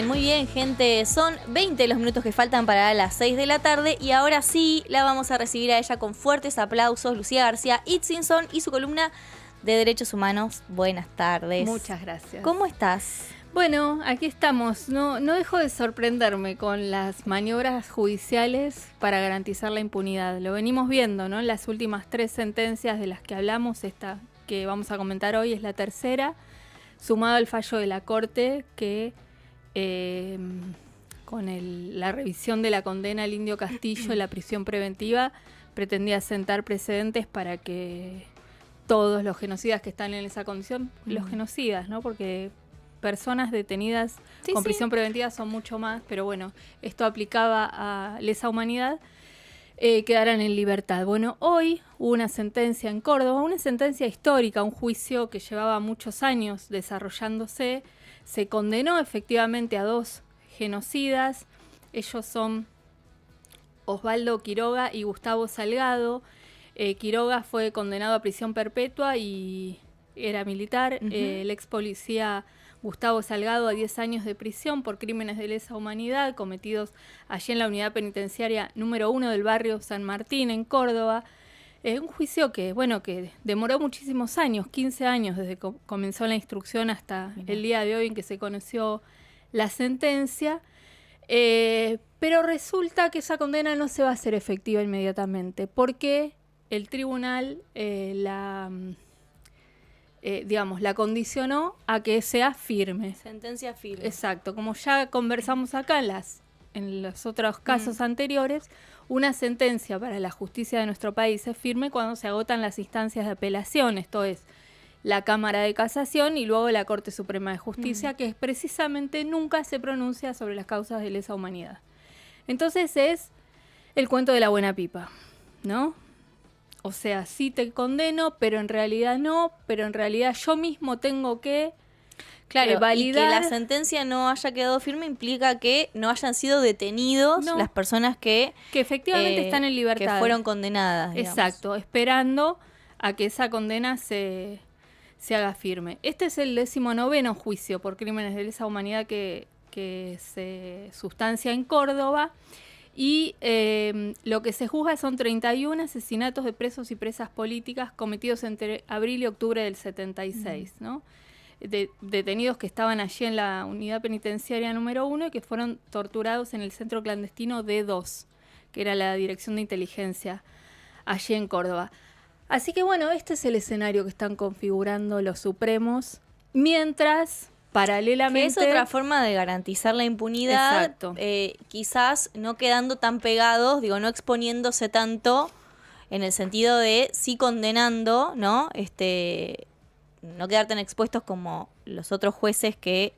muy bien, gente. Son 20 los minutos que faltan para las 6 de la tarde y ahora sí la vamos a recibir a ella con fuertes aplausos. Lucía García Itzinson y su columna de Derechos Humanos. Buenas tardes. Muchas gracias. ¿Cómo estás? Bueno, aquí estamos. No dejo de sorprenderme con las maniobras judiciales para garantizar la impunidad. Lo venimos viendo, ¿no? Las últimas 3 sentencias de las que hablamos, esta que vamos a comentar hoy es la tercera, sumado al fallo de la Corte que con la revisión de la condena al Indio Castillo en la prisión preventiva pretendía sentar precedentes para que todos los genocidas que están en esa condición, los genocidas, ¿no? Porque personas detenidas con prisión preventiva son mucho más, pero bueno, esto aplicaba a lesa humanidad, quedaran en libertad. Bueno, hoy hubo una sentencia en Córdoba, una sentencia histórica, un juicio que llevaba muchos años desarrollándose. Se condenó efectivamente a 2 genocidas. Ellos son Osvaldo Quiroga y Gustavo Salgado. Quiroga fue condenado a prisión perpetua y era militar. El ex policía Gustavo Salgado a 10 años de prisión por crímenes de lesa humanidad cometidos allí en la unidad penitenciaria número 1 del barrio San Martín, en Córdoba. Un juicio que demoró muchísimos años, 15 años desde que comenzó la instrucción hasta el día de hoy en que se conoció la sentencia. Pero resulta que esa condena no se va a hacer efectiva inmediatamente porque el tribunal la condicionó a que sea firme. Sentencia firme. Exacto, como ya conversamos acá en los otros casos anteriores, una sentencia para la justicia de nuestro país es firme cuando se agotan las instancias de apelación, esto es, la Cámara de Casación y luego la Corte Suprema de Justicia, que precisamente nunca se pronuncia sobre las causas de lesa humanidad. Entonces es el cuento de la buena pipa, ¿no? O sea, sí te condeno, pero en realidad no, pero en realidad yo mismo tengo que validar. Y que la sentencia no haya quedado firme implica que no hayan sido detenidos las personas que efectivamente están en libertad, que fueron condenadas, digamos. Exacto, esperando a que esa condena se haga firme. Este es el 19º juicio por crímenes de lesa humanidad que se sustancia en Córdoba. Y lo que se juzga son 31 asesinatos de presos y presas políticas cometidos entre abril y octubre del 76, ¿no? Detenidos que estaban allí en la unidad penitenciaria número 1 y que fueron torturados en el centro clandestino D2, que era la dirección de inteligencia allí en Córdoba. Así que bueno, este es el escenario que están configurando los supremos, mientras paralelamente... Que es otra forma de garantizar la impunidad. Exacto. Quizás no quedando tan pegados, no exponiéndose tanto, en el sentido de sí condenando, ¿no? No quedar tan expuestos como los otros jueces que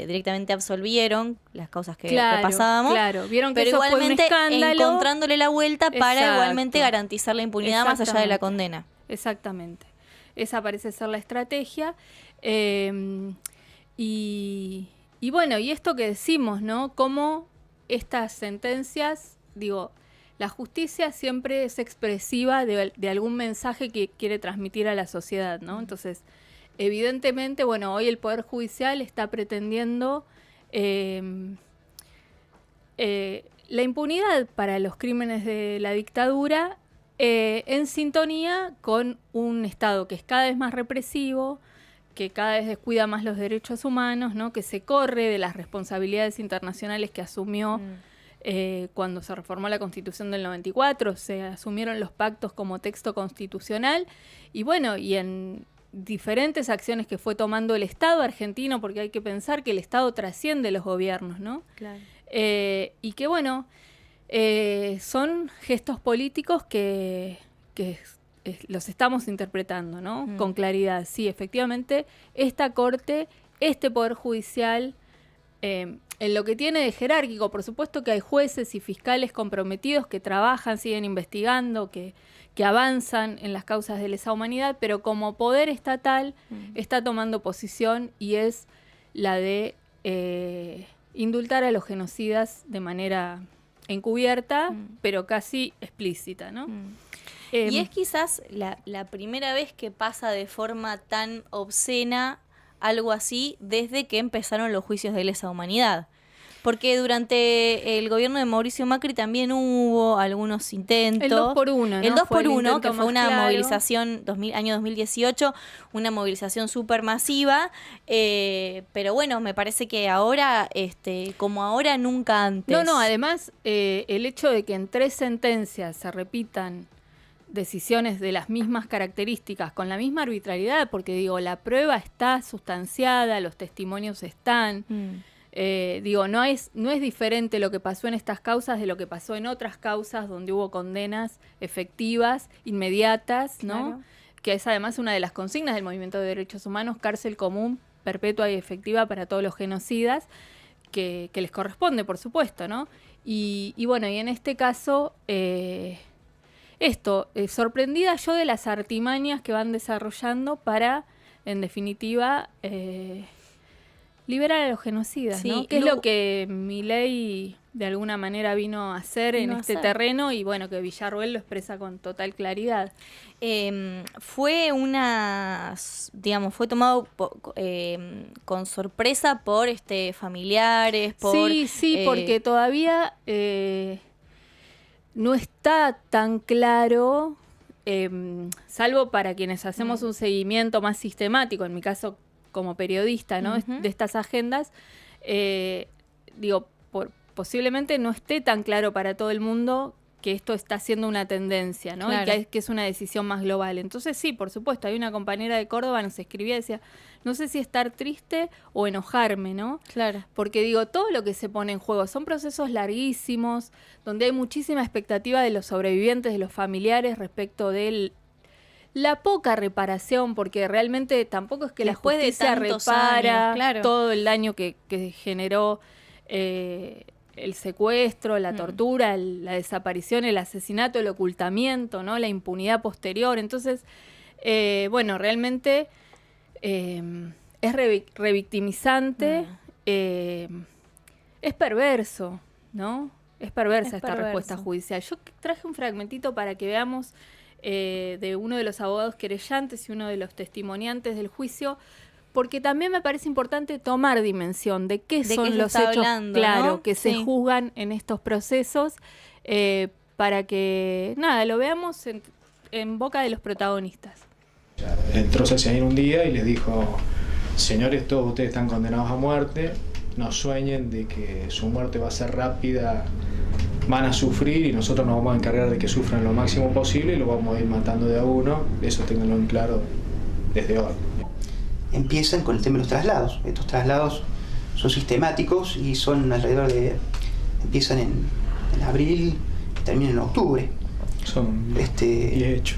directamente absolvieron las causas que repasábamos. Claro, vieron que pero eso igualmente fue un escándalo, encontrándole la vuelta para igualmente garantizar la impunidad más allá de la condena. Exactamente. Esa parece ser la estrategia. Y bueno, y esto que decimos, ¿no? Cómo estas sentencias, la justicia siempre es expresiva de algún mensaje que quiere transmitir a la sociedad, ¿no? Entonces, evidentemente, bueno, hoy el Poder Judicial está pretendiendo la impunidad para los crímenes de la dictadura en sintonía con un Estado que es cada vez más represivo, que cada vez descuida más los derechos humanos, ¿no? Que se corre de las responsabilidades internacionales que asumió cuando se reformó la Constitución del 94, se asumieron los pactos como texto constitucional y bueno, y en diferentes acciones que fue tomando el Estado argentino, porque hay que pensar que el Estado trasciende los gobiernos, ¿no? Claro. Y que bueno, son gestos políticos que los estamos interpretando, ¿no? Con claridad. Sí, efectivamente, esta Corte, este Poder Judicial, en lo que tiene de jerárquico, por supuesto que hay jueces y fiscales comprometidos que trabajan, siguen investigando, que avanzan en las causas de lesa humanidad, pero como poder estatal está tomando posición y es la de indultar a los genocidas de manera encubierta, pero casi explícita, ¿no? Y es quizás la primera vez que pasa de forma tan obscena algo así desde que empezaron los juicios de lesa humanidad. Porque durante el gobierno de Mauricio Macri también hubo algunos intentos. El 2x1, ¿no? El 2x1, que más fue una claro. movilización, año 2018, una movilización súper masiva. Pero bueno, me parece que ahora, como ahora, nunca antes. No, además, el hecho de que en 3 sentencias se repitan decisiones de las mismas características, con la misma arbitrariedad, porque digo, la prueba está sustanciada, los testimonios están. No es diferente lo que pasó en estas causas de lo que pasó en otras causas donde hubo condenas efectivas, inmediatas, ¿no? Claro. Que es además una de las consignas del Movimiento de Derechos Humanos, cárcel común, perpetua y efectiva para todos los genocidas, que les corresponde, por supuesto, ¿no? Y bueno, y en este caso, sorprendida yo de las artimañas que van desarrollando para, en definitiva, liberar a los genocidas, Sí, ¿no? Que es lo que Milei de alguna manera vino a hacer en este terreno, y bueno, que Villarruel lo expresa con total claridad. Fue fue tomado con sorpresa por familiares, por... Sí, porque todavía no está tan claro, salvo para quienes hacemos un seguimiento más sistemático, en mi caso como periodista, ¿no? De estas agendas, posiblemente no esté tan claro para todo el mundo que esto está siendo una tendencia, ¿no? Claro. Y que es una decisión más global. Entonces sí, por supuesto, hay una compañera de Córdoba nos escribía y decía, no sé si estar triste o enojarme, ¿no? Claro. Porque todo lo que se pone en juego son procesos larguísimos, donde hay muchísima expectativa de los sobrevivientes, de los familiares respecto de la poca reparación, porque realmente tampoco es que después la justicia de tantos repara años, claro, todo el daño que generó el secuestro, la tortura, la desaparición, el asesinato, el ocultamiento, ¿no? La impunidad posterior. Entonces, realmente es revictimizante, es perverso, ¿no? Es perversa esta respuesta judicial. Yo traje un fragmentito para que veamos de uno de los abogados querellantes y uno de los testimoniantes del juicio, porque también me parece importante tomar dimensión de qué son los hechos, hablando, ¿no? que se juzgan en estos procesos, para que, lo veamos en boca de los protagonistas. Entró Celsianín un día y les dijo, señores, todos ustedes están condenados a muerte, no sueñen de que su muerte va a ser rápida, van a sufrir y nosotros nos vamos a encargar de que sufran lo máximo posible y lo vamos a ir matando de a uno, eso ténganlo en claro desde hoy. Empiezan con el tema de los traslados. Estos traslados son sistemáticos y son empiezan en abril y terminan en octubre. Son 10 hechos.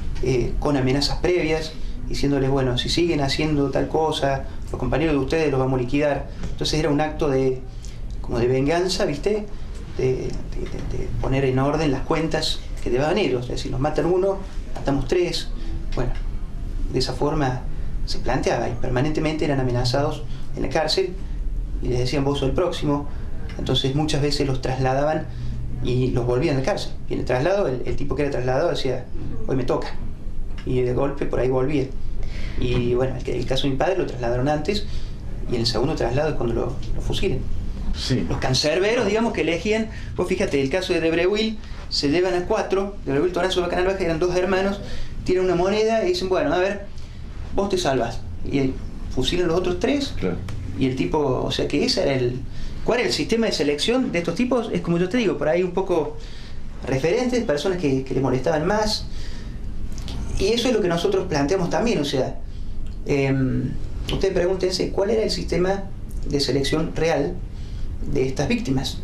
Con amenazas previas, diciéndoles, bueno, si siguen haciendo tal cosa, los compañeros de ustedes los vamos a liquidar. Entonces era un acto como de venganza, ¿viste? De poner en orden las cuentas que llevaban ellos. Es decir, nos matan uno, matamos 3. Bueno, de esa forma se planteaba y permanentemente eran amenazados en la cárcel y les decían vos sos el próximo. Entonces muchas veces los trasladaban y los volvían a la cárcel. Y en el traslado, el tipo que era trasladado decía, hoy me toca. Y de golpe por ahí volvía. Y bueno, el caso de mi padre lo trasladaron antes y en el segundo traslado es cuando lo fusilan. Sí. Los cancerberos, digamos, que elegían, vos fíjate, el caso de Debreuil, se llevan a 4, Debreuil, Toranzo, Bacanal, Baja, eran 2 hermanos, tiran una moneda y dicen, bueno, a ver, vos te salvas. Y fusilan los otros 3, claro. Y el tipo, o sea que ese era ¿cuál era el sistema de selección de estos tipos? Es como yo te digo, por ahí un poco referentes, personas que le molestaban más. Y eso es lo que nosotros planteamos también, o sea, ustedes pregúntense cuál era el sistema de selección real de estas víctimas,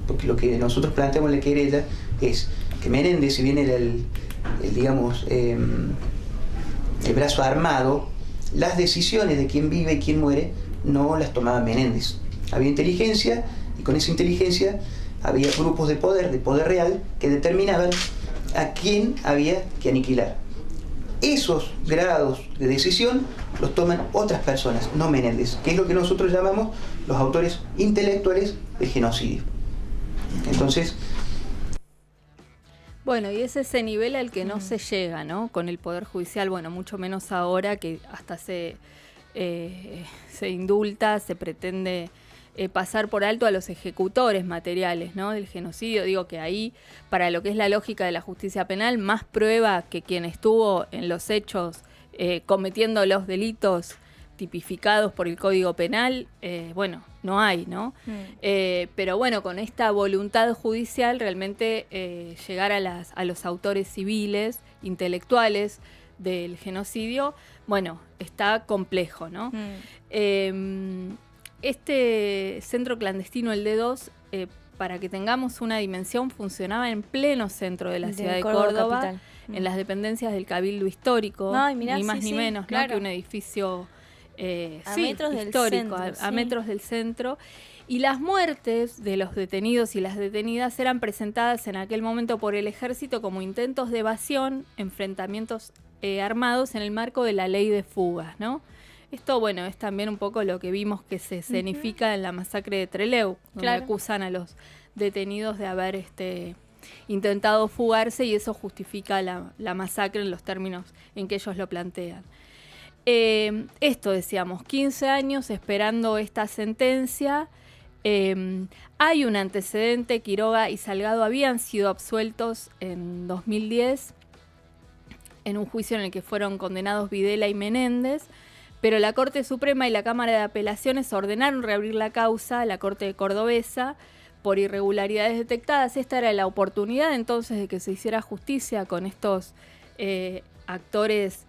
porque lo que nosotros planteamos en la querella es que Menéndez, si bien era el brazo armado, las decisiones de quién vive y quién muere no las tomaba Menéndez. Había inteligencia y con esa inteligencia había grupos de poder real, que determinaban a quién había que aniquilar. Esos grados de decisión los toman otras personas, no Menéndez, que es lo que nosotros llamamos los autores intelectuales del genocidio. Entonces, bueno, y es ese nivel al que no se llega, ¿no? Con el Poder Judicial, bueno, mucho menos ahora que hasta se indulta, se pretende pasar por alto a los ejecutores materiales, ¿no?, del genocidio. Digo que ahí, para lo que es la lógica de la justicia penal, más prueba que quien estuvo en los hechos cometiendo los delitos tipificados por el Código Penal, bueno, no hay, ¿no? Pero bueno, con esta voluntad judicial realmente llegar a los autores civiles, intelectuales del genocidio, bueno, está complejo, ¿no? Este centro clandestino, el D2, para que tengamos una dimensión, funcionaba en pleno centro de la ciudad de Córdoba, capital. En las dependencias del Cabildo Histórico, Ay, mirá, ni más sí, ni sí, menos, claro. ¿no?, que un edificio A metros del histórico, centro, a sí. metros del centro. Y las muertes de los detenidos y las detenidas eran presentadas en aquel momento por el ejército como intentos de evasión, enfrentamientos armados en el marco de la ley de fugas, ¿no? Esto, bueno, es también un poco lo que vimos que se escenifica en la masacre de Trelew, donde Claro. acusan a los detenidos de haber intentado fugarse, y eso justifica la masacre en los términos en que ellos lo plantean. Esto decíamos, 15 años esperando esta sentencia. Hay un antecedente, Quiroga y Salgado habían sido absueltos en 2010 en un juicio en el que fueron condenados Videla y Menéndez, pero la Corte Suprema y la Cámara de Apelaciones ordenaron reabrir la causa a la Corte Cordobesa por irregularidades detectadas. Esta era la oportunidad entonces de que se hiciera justicia con estos actores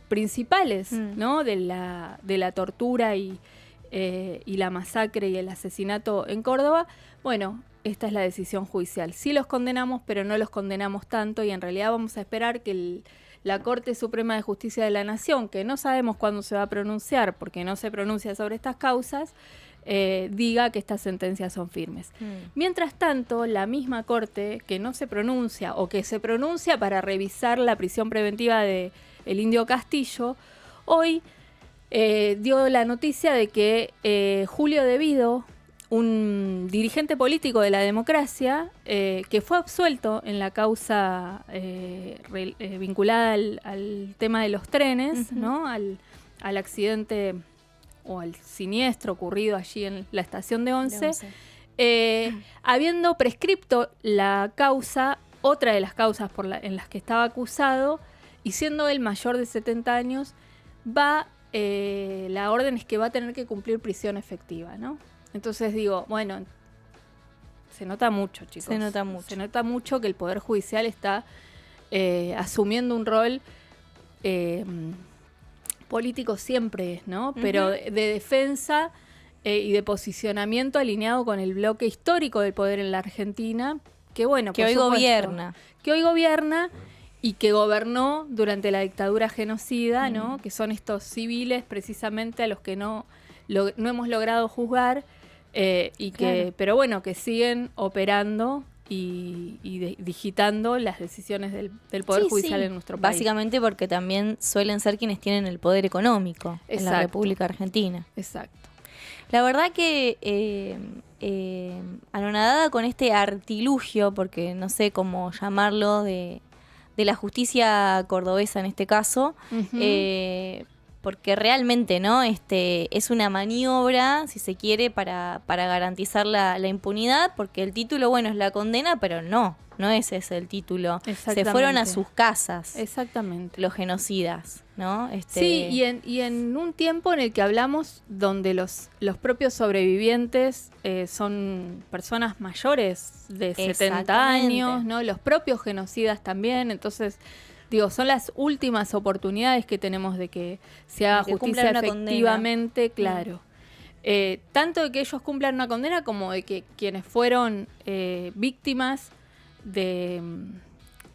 principales, ¿no?, de la tortura y la masacre y el asesinato en Córdoba. Bueno, esta es la decisión judicial. Sí los condenamos, pero no los condenamos tanto, y en realidad vamos a esperar que la Corte Suprema de Justicia de la Nación, que no sabemos cuándo se va a pronunciar porque no se pronuncia sobre estas causas, diga que estas sentencias son firmes. Mientras tanto, la misma Corte, que no se pronuncia o que se pronuncia para revisar la prisión preventiva de el Indio Castillo, hoy dio la noticia de que Julio De Vido, un dirigente político de la democracia, que fue absuelto en la causa vinculada al tema de los trenes, ¿no?, al accidente o al siniestro ocurrido allí en la estación de Once, habiendo prescripto la causa, otra de las causas en las que estaba acusado, y siendo él mayor de 70 años, la orden es que va a tener que cumplir prisión efectiva, ¿no? Entonces digo, bueno, se nota mucho, chicos. Se nota mucho. Se nota mucho que el Poder Judicial está asumiendo un rol político siempre, ¿no? Pero de defensa y de posicionamiento alineado con el bloque histórico del poder en la Argentina, que bueno, Que por hoy supuesto, gobierna. Que hoy gobierna y que gobernó durante la dictadura genocida, ¿no? Que son estos civiles precisamente a los que no hemos logrado juzgar, Claro. pero bueno, que siguen operando y digitando las decisiones del Poder Sí, Judicial sí. en nuestro país. Básicamente porque también suelen ser quienes tienen el poder económico en la Exacto. República Argentina. Exacto. La verdad que anonadada con este artilugio, porque no sé cómo llamarlo, de la justicia cordobesa en este caso, porque realmente, ¿no? Es una maniobra, si se quiere, para garantizar la impunidad, porque el título, bueno, es la condena, pero no es ese el título. Se Exactamente. fueron a sus casas Exactamente. los genocidas, ¿no? Sí, y en un tiempo en el que hablamos donde los propios sobrevivientes son personas mayores de 70 Exactamente. años, ¿no? Los propios genocidas también, entonces digo, son las últimas oportunidades que tenemos de que se haga De que justicia cumplan una efectivamente, claro. Tanto de que ellos cumplan una condena como de que quienes fueron víctimas de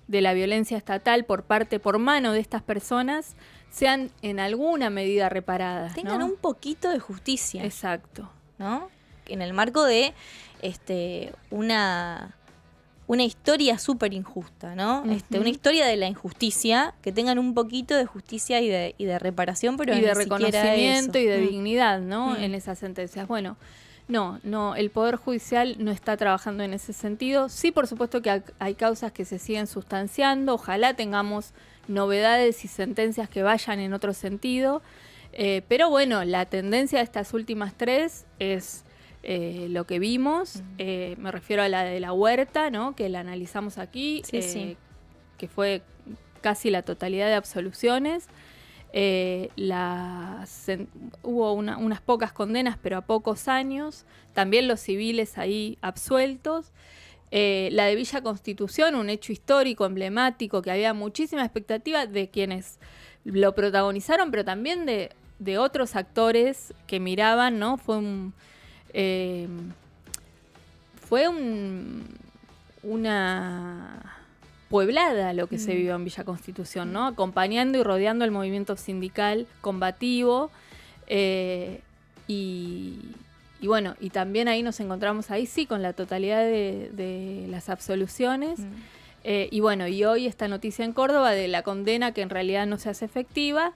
la violencia estatal por mano de estas personas sean en alguna medida reparadas, tengan ¿no? un poquito de justicia, Exacto. ¿no? En el marco de una historia súper injusta, ¿no? Una historia de la injusticia, que tengan un poquito de justicia y de reparación, pero Y ni de siquiera reconocimiento eso. y de dignidad, ¿no? Mm. En esas sentencias. Bueno, no, el Poder Judicial no está trabajando en ese sentido. Sí, por supuesto que hay causas que se siguen sustanciando. Ojalá tengamos novedades y sentencias que vayan en otro sentido. Pero bueno, la tendencia de estas últimas 3 es lo que vimos. Me refiero a la de la huerta, ¿no? Que la analizamos aquí, Sí. que fue casi la totalidad de absoluciones. Hubo unas pocas condenas, pero a pocos años. También los civiles ahí absueltos. La de Villa Constitución, un hecho histórico, emblemático, que había muchísima expectativa de quienes lo protagonizaron, pero también de otros actores que miraban, ¿no? Fue una pueblada lo que se vivió en Villa Constitución, ¿no? Acompañando y rodeando el movimiento sindical combativo. Y bueno, y también ahí nos encontramos ahí sí con la totalidad de las absoluciones. Y bueno, y hoy esta noticia en Córdoba de la condena que en realidad no se hace efectiva.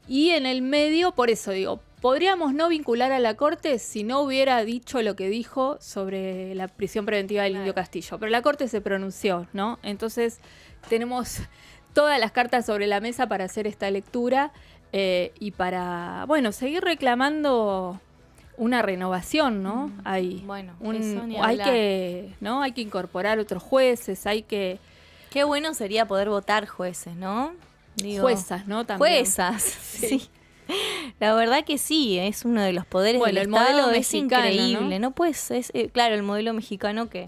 Y en el medio, por eso digo, podríamos no vincular a la Corte si no hubiera dicho lo que dijo sobre la prisión preventiva del Indio Castillo. Pero la Corte se pronunció, ¿no? Entonces tenemos todas las cartas sobre la mesa para hacer esta lectura y para, bueno, seguir reclamando una renovación, ¿no? Bueno, hay que incorporar otros jueces, Qué bueno sería poder votar jueces, ¿no? Juezas, ¿no? También. Juezas, sí. La verdad que sí, es uno de los poderes del el Estado, modelo es mexicano, increíble, ¿no? Pues claro, el modelo mexicano que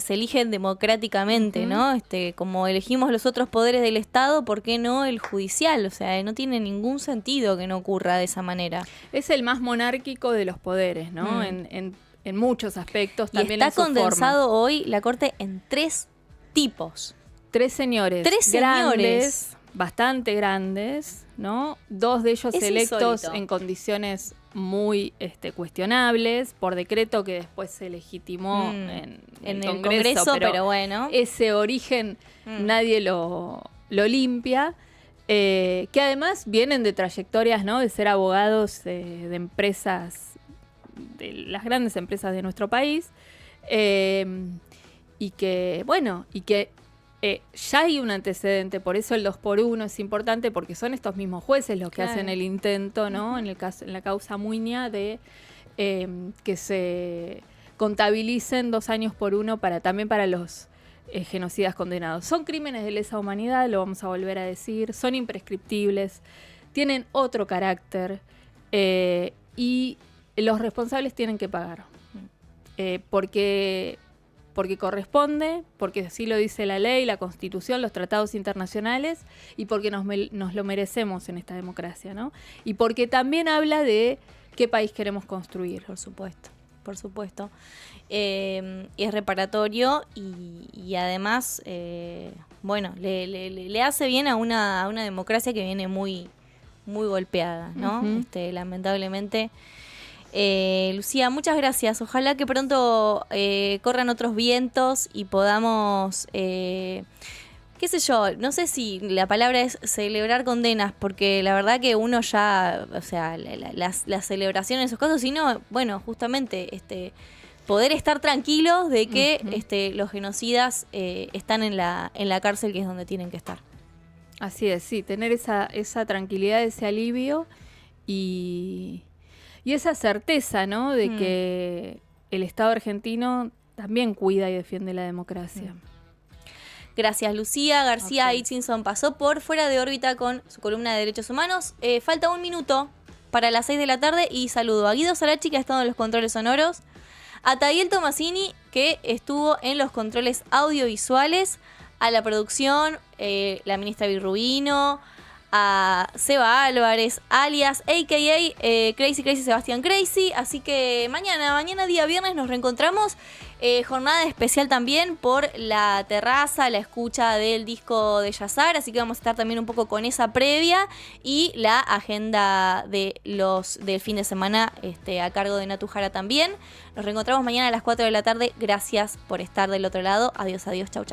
se eligen democráticamente, ¿no? Como elegimos los otros poderes del Estado, ¿por qué no el judicial? O sea, no tiene ningún sentido que no ocurra de esa manera. Es el más monárquico de los poderes, ¿no? En muchos aspectos, y también está en su condensado forma. hoy la Corte en 3 tipos. 3 señores. 3 grandes, señores. Bastante grandes, ¿no? 2 de ellos Es electos insólito. en condiciones muy cuestionables, por decreto que después se legitimó en el Congreso, pero bueno. Ese origen nadie lo limpia. Que además vienen de trayectorias, ¿no? De ser abogados de empresas, de las grandes empresas de nuestro país. Y que ya hay un antecedente, por eso el 2x1 es importante, porque son estos mismos jueces los que hacen el intento, ¿no? En la causa Muña de que se contabilicen 2 años por 1 también para los genocidas condenados. Son crímenes de lesa humanidad, lo vamos a volver a decir, son imprescriptibles, tienen otro carácter y los responsables tienen que pagar. Porque corresponde, porque así lo dice la ley, la Constitución, los tratados internacionales, y porque nos lo merecemos en esta democracia, ¿no? Y porque también habla de qué país queremos construir. Por supuesto. Y es reparatorio y además, bueno, le hace bien a una democracia que viene muy, muy golpeada, ¿no? Lamentablemente. Lucía, muchas gracias. Ojalá que pronto corran otros vientos y podamos, qué sé yo, no sé si la palabra es celebrar condenas, porque la verdad que uno ya, o sea, las celebraciones, esos casos, sino, bueno, justamente poder estar tranquilos de que los genocidas están en la cárcel, que es donde tienen que estar. Así es, sí, tener esa tranquilidad, ese alivio y esa certeza, ¿no? De que el Estado argentino también cuida y defiende la democracia. Gracias, Lucía. García Itchinson pasó por Fuera de Órbita con su columna de Derechos Humanos. Falta 1 minuto para las 6 de la tarde y saludo a Guido Sarachi, que ha estado en los controles sonoros, a Tadiel Tomasini, que estuvo en los controles audiovisuales, a la producción, la ministra Virrubino, a Seba Álvarez, alias a.k.a. Crazy Sebastián Crazy. Así que mañana día viernes nos reencontramos. Jornada especial también por la terraza, la escucha del disco de Yazar, así que vamos a estar también un poco con esa previa y la agenda del fin de semana a cargo de Natu Jara también. Nos reencontramos mañana a las 4 de la tarde. Gracias por estar del otro lado. Adiós, chau.